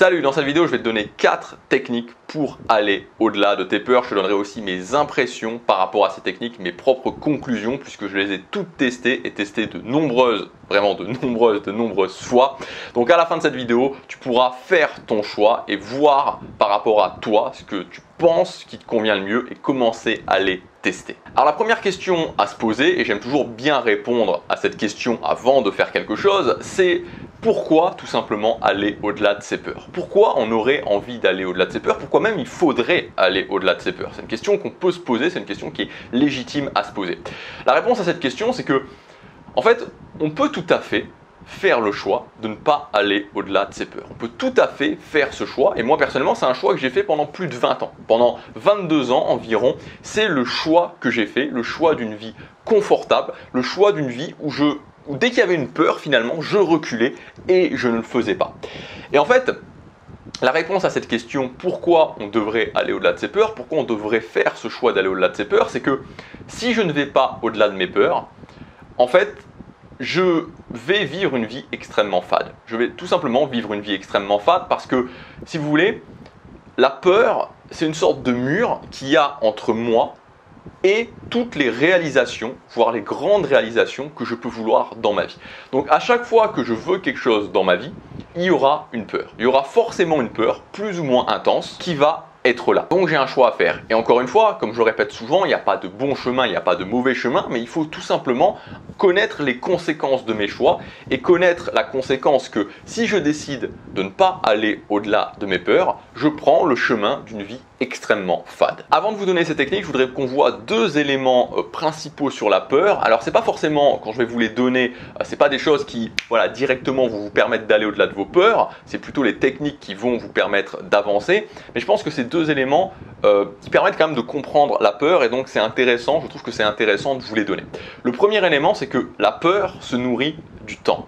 Salut, dans cette vidéo, je vais te donner 4 techniques pour aller au-delà de tes peurs. Je te donnerai aussi mes impressions par rapport à ces techniques, mes propres conclusions, puisque je les ai toutes testées et testées de nombreuses fois. Donc à la fin de cette vidéo, tu pourras faire ton choix et voir par rapport à toi ce que tu penses qui te convient le mieux et commencer à les tester. Alors la première question à se poser, et j'aime toujours bien répondre à cette question avant de faire quelque chose, c'est pourquoi tout simplement aller au-delà de ses peurs? Pourquoi on aurait envie d'aller au-delà de ses peurs? Pourquoi même il faudrait aller au-delà de ses peurs? C'est une question qu'on peut se poser, c'est une question qui est légitime à se poser. La réponse à cette question, c'est que, en fait, on peut tout à fait faire le choix de ne pas aller au-delà de ses peurs. On peut tout à fait faire ce choix, et moi personnellement, c'est un choix que j'ai fait pendant plus de 20 ans. Pendant 22 ans environ, c'est le choix que j'ai fait, le choix d'une vie confortable, le choix d'une vie où dès qu'il y avait une peur, finalement, je reculais et je ne le faisais pas. Et en fait, la réponse à cette question, pourquoi on devrait aller au-delà de ses peurs, pourquoi on devrait faire ce choix d'aller au-delà de ses peurs, c'est que si je ne vais pas au-delà de mes peurs, en fait, je vais vivre une vie extrêmement fade. Je vais tout simplement vivre une vie extrêmement fade parce que, si vous voulez, la peur, c'est une sorte de mur qu'il y a entre moi et toutes les réalisations, voire les grandes réalisations que je peux vouloir dans ma vie. Donc à chaque fois que je veux quelque chose dans ma vie, il y aura une peur. Il y aura forcément une peur, plus ou moins intense, qui va être là. Donc j'ai un choix à faire. Et encore une fois, comme je le répète souvent, il n'y a pas de bon chemin, il n'y a pas de mauvais chemin, mais il faut tout simplement connaître les conséquences de mes choix et connaître la conséquence que si je décide de ne pas aller au-delà de mes peurs, je prends le chemin d'une vie extrêmement fade. Avant de vous donner ces techniques, je voudrais qu'on voit deux éléments principaux sur la peur. Alors c'est pas forcément, quand je vais vous les donner, c'est pas des choses qui directement vous permettent d'aller au-delà de vos peurs, c'est plutôt les techniques qui vont vous permettre d'avancer. Mais je pense que c'est deux éléments qui permettent quand même de comprendre la peur, et donc c'est intéressant, je trouve que c'est intéressant de vous les donner. Le premier élément, c'est que la peur se nourrit du temps.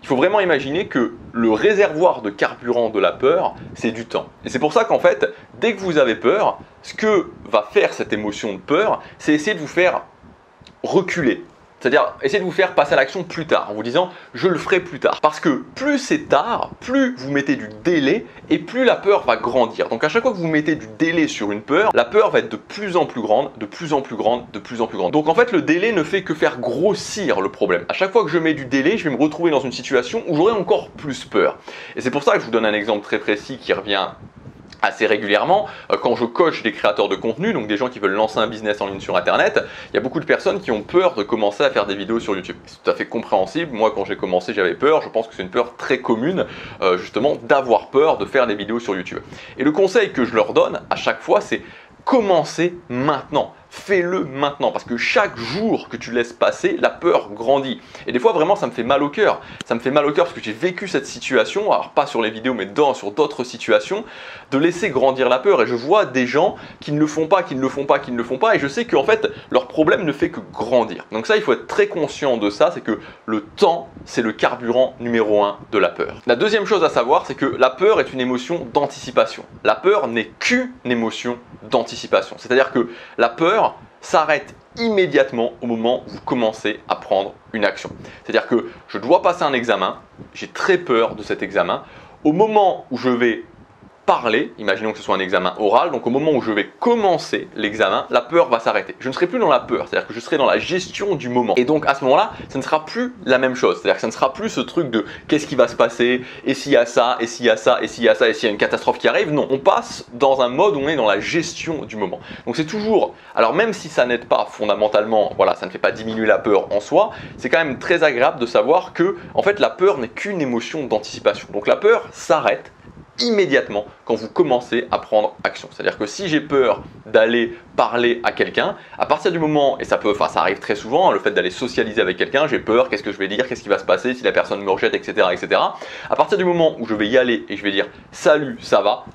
Il faut vraiment imaginer que le réservoir de carburant de la peur, c'est du temps. Et c'est pour ça qu'en fait, dès que vous avez peur, ce que va faire cette émotion de peur, c'est essayer de vous faire reculer. C'est-à-dire essayer de vous faire passer à l'action plus tard, en vous disant « je le ferai plus tard ». Parce que plus c'est tard, plus vous mettez du délai et plus la peur va grandir. Donc à chaque fois que vous mettez du délai sur une peur, la peur va être de plus en plus grande, de plus en plus grande, de plus en plus grande. Donc en fait, le délai ne fait que faire grossir le problème. À chaque fois que je mets du délai, je vais me retrouver dans une situation où j'aurai encore plus peur. Et c'est pour ça que je vous donne un exemple très précis qui revient assez régulièrement. Quand je coach des créateurs de contenu, donc des gens qui veulent lancer un business en ligne sur internet, il y a beaucoup de personnes qui ont peur de commencer à faire des vidéos sur YouTube. C'est tout à fait compréhensible. Moi, quand j'ai commencé, j'avais peur. Je pense que c'est une peur très commune, justement, d'avoir peur de faire des vidéos sur YouTube. Et le conseil que je leur donne à chaque fois, c'est commencez maintenant. Fais-le maintenant, parce que chaque jour que tu laisses passer, la peur grandit. Et des fois, vraiment, ça me fait mal au cœur. Ça me fait mal au cœur parce que j'ai vécu cette situation, alors pas sur les vidéos, mais sur d'autres situations, de laisser grandir la peur. Et je vois des gens qui ne le font pas, et je sais qu'en fait, leur problème ne fait que grandir. Donc ça, il faut être très conscient de ça, c'est que le temps, c'est le carburant numéro 1 de la peur. La deuxième chose à savoir, c'est que la peur est une émotion d'anticipation. La peur n'est qu'une émotion d'anticipation. C'est-à-dire que la peur s'arrête immédiatement au moment où vous commencez à prendre une action. C'est-à-dire que je dois passer un examen, j'ai très peur de cet examen. Au moment où je vais parler, imaginons que ce soit un examen oral, donc au moment où je vais commencer l'examen, la peur va s'arrêter. Je ne serai plus dans la peur, c'est-à-dire que je serai dans la gestion du moment. Et donc à ce moment-là, ça ne sera plus la même chose. C'est-à-dire que ça ne sera plus ce truc de qu'est-ce qui va se passer, et s'il y a ça, et s'il y a ça, et s'il y a ça, et s'il y a une catastrophe qui arrive. Non, on passe dans un mode où on est dans la gestion du moment. Donc c'est toujours, alors même si ça n'aide pas fondamentalement, ça ne fait pas diminuer la peur en soi, c'est quand même très agréable de savoir que en fait la peur n'est qu'une émotion d'anticipation. Donc la peur s'arrête immédiatement quand vous commencez à prendre action. C'est-à-dire que si j'ai peur d'aller parler à quelqu'un, à partir du moment, et ça arrive très souvent, le fait d'aller socialiser avec quelqu'un, j'ai peur, qu'est-ce que je vais dire, qu'est-ce qui va se passer si la personne me rejette, etc., etc. À partir du moment où je vais y aller et je vais dire « salut, ça va »,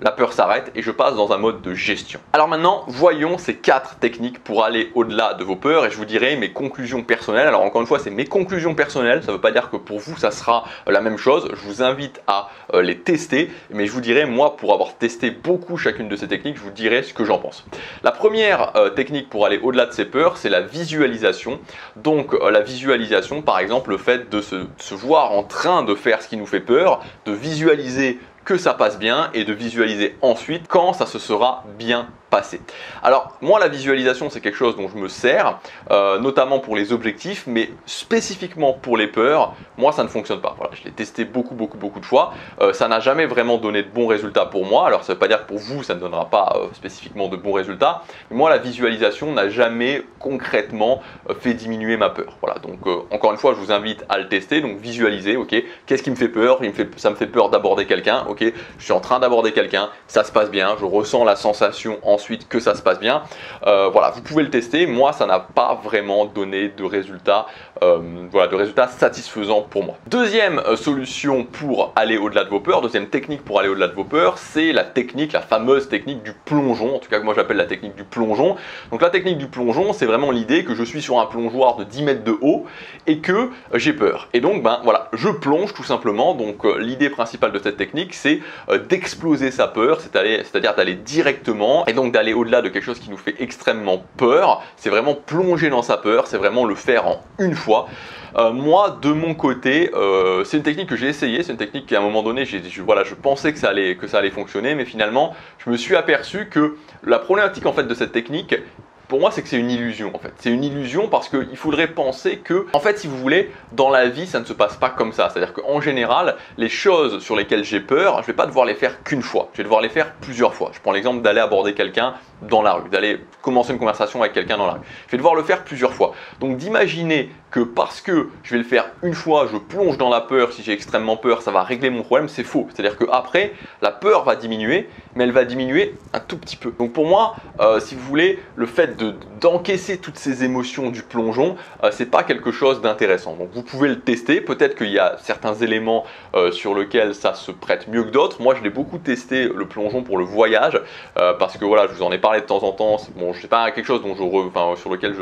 la peur s'arrête et je passe dans un mode de gestion. Alors maintenant, voyons ces 4 techniques pour aller au-delà de vos peurs, et je vous dirai mes conclusions personnelles. Alors encore une fois, c'est mes conclusions personnelles, ça ne veut pas dire que pour vous ça sera la même chose. Je vous invite à les tester, mais je vous dirai, moi, pour avoir testé beaucoup chacune de ces techniques, je vous dirai ce que j'en pense. La première technique pour aller au-delà de ces peurs, c'est la visualisation. Donc la visualisation, par exemple, le fait de se voir en train de faire ce qui nous fait peur, de visualiser que ça passe bien et de visualiser ensuite quand ça se sera bien passé. Alors moi la visualisation c'est quelque chose dont je me sers, notamment pour les objectifs, mais spécifiquement pour les peurs, moi ça ne fonctionne pas. Voilà, je l'ai testé beaucoup de fois, ça n'a jamais vraiment donné de bons résultats pour moi. Alors ça ne veut pas dire que pour vous ça ne donnera pas spécifiquement de bons résultats, mais moi la visualisation n'a jamais concrètement fait diminuer ma peur. Voilà, donc encore une fois je vous invite à le tester, donc visualiser, ok, qu'est-ce qui me fait peur? Ça me fait peur d'aborder quelqu'un, ok, je suis en train d'aborder quelqu'un, ça se passe bien, je ressens la sensation ensuite que ça se passe bien. Voilà, vous pouvez le tester, moi ça n'a pas vraiment donné de résultats, voilà, de résultats satisfaisants pour moi. Deuxième solution pour aller au-delà de vos peurs, deuxième technique pour aller au-delà de vos peurs, c'est la technique, la fameuse technique du plongeon, en tout cas que moi j'appelle la technique du plongeon. Donc la technique du plongeon, c'est vraiment l'idée que je suis sur un plongeoir de 10 mètres de haut et que j'ai peur. Et donc ben voilà, je plonge tout simplement. Donc l'idée principale de cette technique, c'est d'exploser sa peur, c'est-à-dire d'aller directement et donc d'aller au-delà de quelque chose qui nous fait extrêmement peur. C'est vraiment plonger dans sa peur, c'est vraiment le faire en une fois. Moi, de mon côté, c'est une technique que j'ai essayé, c'est une technique qui à un moment donné, voilà, je pensais que ça allait fonctionner, mais finalement, je me suis aperçu que la problématique en fait de cette technique, pour moi, c'est que c'est une illusion en fait. C'est une illusion parce qu'il faudrait penser que, en fait, si vous voulez, dans la vie, ça ne se passe pas comme ça. C'est-à-dire qu'en général, les choses sur lesquelles j'ai peur, je ne vais pas devoir les faire qu'une fois. Je vais devoir les faire plusieurs fois. Je prends l'exemple d'aller aborder quelqu'un dans la rue, d'aller commencer une conversation avec quelqu'un dans la rue. Je vais devoir le faire plusieurs fois. Donc d'imaginer que parce que je vais le faire une fois, je plonge dans la peur, si j'ai extrêmement peur, ça va régler mon problème, c'est faux. C'est-à-dire qu'après, la peur va diminuer, mais elle va diminuer un tout petit peu. Donc pour moi, si vous voulez, le fait d'encaisser toutes ces émotions du plongeon, c'est pas quelque chose d'intéressant. Donc vous pouvez le tester, peut-être qu'il y a certains éléments sur lesquels ça se prête mieux que d'autres. Moi je l'ai beaucoup testé le plongeon pour le voyage, parce que voilà, je vous en ai parlé de temps en temps. Bon, c'est pas quelque chose dont sur lequel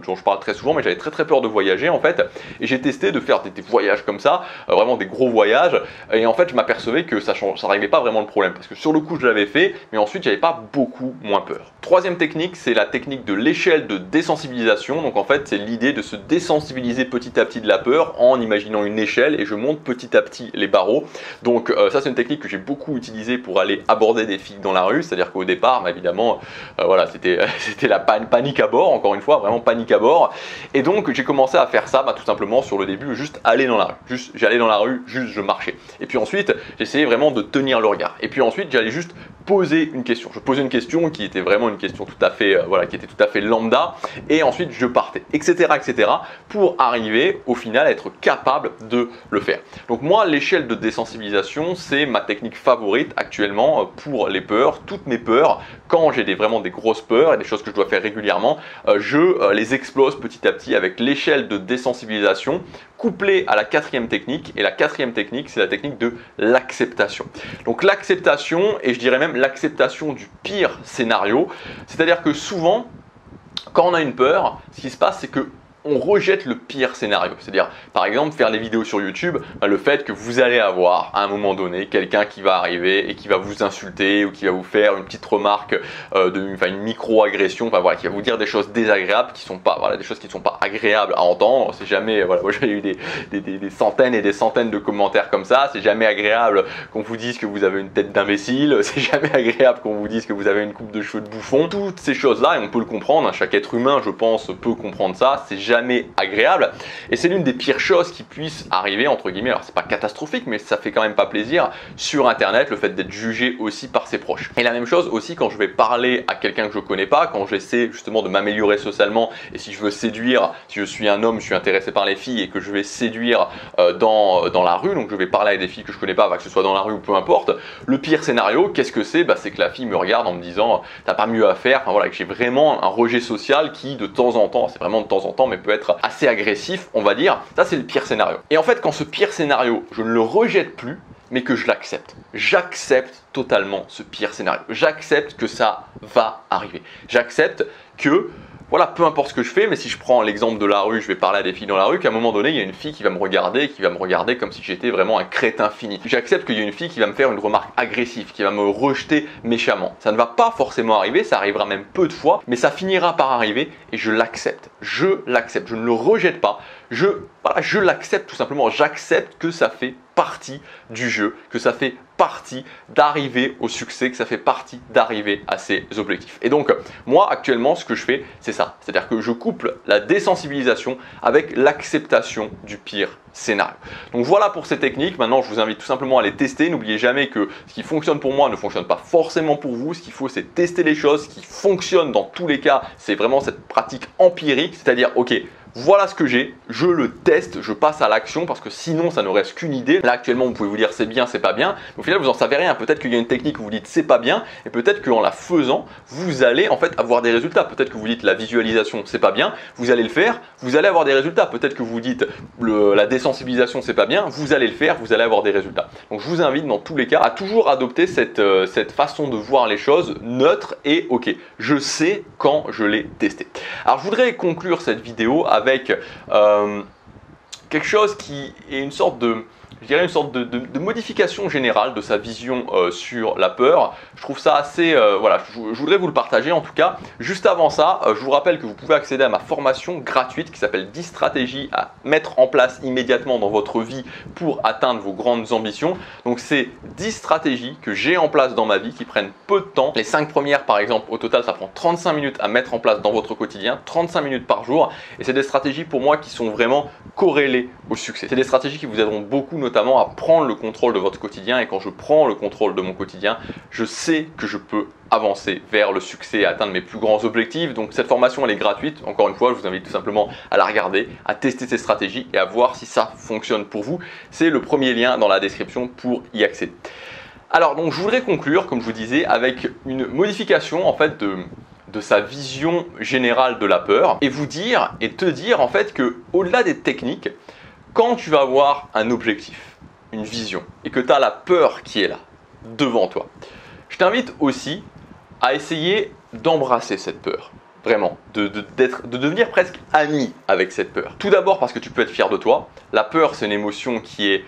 dont je parle très souvent, mais j'avais très peur de voyager en fait, et j'ai testé de faire des voyages comme ça, vraiment des gros voyages, et en fait je m'apercevais que ça réglait pas vraiment le problème, parce que sur le coup je l'avais fait, mais ensuite j'avais pas beaucoup moins peur. Troisième technique, c'est la technique de l'échelle de désensibilisation. Donc en fait c'est l'idée de se désensibiliser petit à petit de la peur en imaginant une échelle, et je monte petit à petit les barreaux. Donc ça c'est une technique que j'ai beaucoup utilisée pour aller aborder des filles dans la rue, c'est-à-dire qu'au départ évidemment voilà, c'était la panique à bord, encore une fois, vraiment panique à bord, et donc j'ai commencé à faire ça tout simplement sur le début, juste aller dans la rue, j'allais dans la rue, juste je marchais, et puis ensuite j'essayais vraiment de tenir le regard, et puis ensuite j'allais juste poser une question, je posais une question qui était vraiment une question tout à fait voilà, qui était tout à fait lambda, et ensuite je partais, etc., pour arriver au final à être capable de le faire. Donc moi l'échelle de désensibilisation, c'est ma technique favorite actuellement pour les peurs, toutes mes peurs. Quand j'ai vraiment des grosses peurs et des choses que je dois faire régulièrement, je les explose petit à petit avec l'échelle de désensibilisation couplée à la quatrième technique. Et la quatrième technique, c'est la technique de l'acceptation. Donc l'acceptation, et je dirais même l'acceptation du pire scénario. C'est-à-dire que souvent, quand on a une peur, ce qui se passe, c'est que on rejette le pire scénario. C'est-à-dire, par exemple, faire des vidéos sur YouTube, le fait que vous allez avoir à un moment donné quelqu'un qui va arriver et qui va vous insulter ou qui va vous faire une petite remarque, une micro-agression, enfin voilà, qui va vous dire des choses désagréables qui sont pas, voilà, des choses qui ne sont pas agréables à entendre. C'est jamais, voilà, moi j'ai eu des centaines et des centaines de commentaires comme ça. C'est jamais agréable qu'on vous dise que vous avez une tête d'imbécile. C'est jamais agréable qu'on vous dise que vous avez une coupe de cheveux de bouffon. Toutes ces choses-là, et on peut le comprendre, hein, chaque être humain, je pense, peut comprendre ça. C'est jamais agréable, et c'est l'une des pires choses qui puissent arriver, entre guillemets. Alors c'est pas catastrophique, mais ça fait quand même pas plaisir sur internet, le fait d'être jugé aussi par ses proches. Et la même chose aussi quand je vais parler à quelqu'un que je connais pas, quand j'essaie justement de m'améliorer socialement, et si je veux séduire, si je suis un homme, je suis intéressé par les filles et que je vais séduire dans la rue, donc je vais parler avec des filles que je connais pas, que ce soit dans la rue ou peu importe, le pire scénario, qu'est-ce que c'est? C'est que la fille me regarde en me disant t'as pas mieux à faire, enfin voilà, que j'ai vraiment un rejet social qui de temps en temps, c'est vraiment de temps en temps, mais peut être assez agressif, on va dire. Ça c'est le pire scénario. Et en fait quand ce pire scénario, je ne le rejette plus, mais que je l'accepte. J'accepte totalement ce pire scénario. J'accepte que ça va arriver. J'accepte que voilà, peu importe ce que je fais, mais si je prends l'exemple de la rue, je vais parler à des filles dans la rue, qu'à un moment donné, il y a une fille qui va me regarder comme si j'étais vraiment un crétin fini. J'accepte qu'il y a une fille qui va me faire une remarque agressive, qui va me rejeter méchamment. Ça ne va pas forcément arriver, ça arrivera même peu de fois, mais ça finira par arriver et je l'accepte. Je l'accepte, je ne le rejette pas, je l'accepte tout simplement. J'accepte que ça fait partie du jeu, que ça fait partie d'arriver au succès, que ça fait partie d'arriver à ses objectifs. Et donc, moi, actuellement, ce que je fais, c'est ça. C'est-à-dire que je couple la désensibilisation avec l'acceptation du pire scénario. Donc voilà pour ces techniques. Maintenant, je vous invite tout simplement à les tester. N'oubliez jamais que ce qui fonctionne pour moi ne fonctionne pas forcément pour vous. Ce qu'il faut, c'est tester les choses. Ce qui fonctionne dans tous les cas, c'est vraiment cette pratique empirique. C'est-à-dire, ok, voilà ce que j'ai, je le teste, je passe à l'action parce que sinon ça ne reste qu'une idée. Là actuellement vous pouvez vous dire c'est bien, c'est pas bien. Au final vous en savez rien. Peut-être qu'il y a une technique où vous dites c'est pas bien et peut-être qu'en la faisant vous allez en fait avoir des résultats. Peut-être que vous dites la visualisation c'est pas bien, vous allez le faire, vous allez avoir des résultats. Peut-être que vous dites la désensibilisation c'est pas bien, vous allez le faire, vous allez avoir des résultats. Donc je vous invite dans tous les cas à toujours adopter cette façon de voir les choses neutre et ok, je sais quand je l'ai testé. Alors je voudrais conclure cette vidéo avec quelque chose qui est une sorte de, je dirais une sorte de modification générale de sa vision sur la peur. Je trouve ça assez, voilà, je voudrais vous le partager en tout cas. Juste avant ça, je vous rappelle que vous pouvez accéder à ma formation gratuite qui s'appelle 10 stratégies à mettre en place immédiatement dans votre vie pour atteindre vos grandes ambitions. Donc c'est 10 stratégies que j'ai en place dans ma vie qui prennent peu de temps. Les 5 premières par exemple, au total ça prend 35 minutes à mettre en place dans votre quotidien, 35 minutes par jour. Et c'est des stratégies pour moi qui sont vraiment corrélées au succès. C'est des stratégies qui vous aideront beaucoup notamment à prendre le contrôle de votre quotidien. Et quand je prends le contrôle de mon quotidien, je sais que je peux avancer vers le succès et atteindre mes plus grands objectifs. Donc cette formation elle est gratuite. Encore une fois, je vous invite tout simplement à la regarder, à tester ces stratégies et à voir si ça fonctionne pour vous. C'est le premier lien dans la description pour y accéder. Alors donc je voudrais conclure, comme je vous disais, avec une modification en fait de sa vision générale de la peur et vous dire et te dire en fait que au-delà des techniques, quand tu vas avoir un objectif, une vision et que tu as la peur qui est là devant toi, je t'invite aussi à essayer d'embrasser cette peur. Vraiment, de devenir presque ami avec cette peur. Tout d'abord parce que tu peux être fier de toi. La peur, c'est une émotion qui est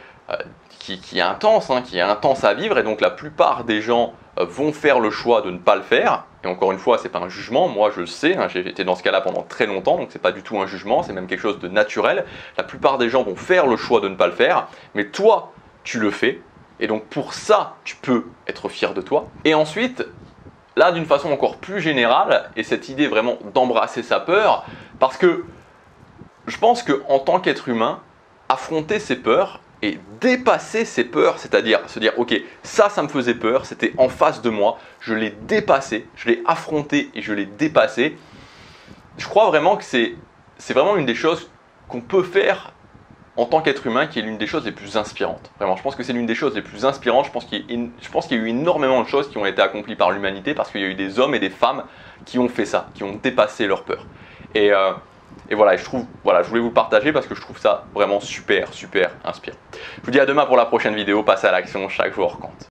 intense, qui est intense à vivre et donc la plupart des gens vont faire le choix de ne pas le faire. Et encore une fois, c'est pas un jugement, moi je le sais, j'ai été dans ce cas-là pendant très longtemps, donc c'est pas du tout un jugement, c'est même quelque chose de naturel. La plupart des gens vont faire le choix de ne pas le faire, mais toi, tu le fais. Et donc pour ça, tu peux être fier de toi. Et ensuite, là d'une façon encore plus générale, et cette idée vraiment d'embrasser sa peur, parce que je pense qu'en tant qu'être humain, affronter ses peurs et dépasser ses peurs, c'est-à-dire se dire ok, ça me faisait peur, c'était en face de moi, je l'ai dépassé, je l'ai affronté et je l'ai dépassé. Je crois vraiment que c'est vraiment une des choses qu'on peut faire en tant qu'être humain qui est l'une des choses les plus inspirantes. Vraiment, je pense que c'est l'une des choses les plus inspirantes. Je pense qu'il y a eu énormément de choses qui ont été accomplies par l'humanité parce qu'il y a eu des hommes et des femmes qui ont fait ça, qui ont dépassé leur peur. Et voilà, je voulais vous le partager parce que je trouve ça vraiment super, super inspirant. Je vous dis à demain pour la prochaine vidéo. Passez à l'action, chaque jour compte.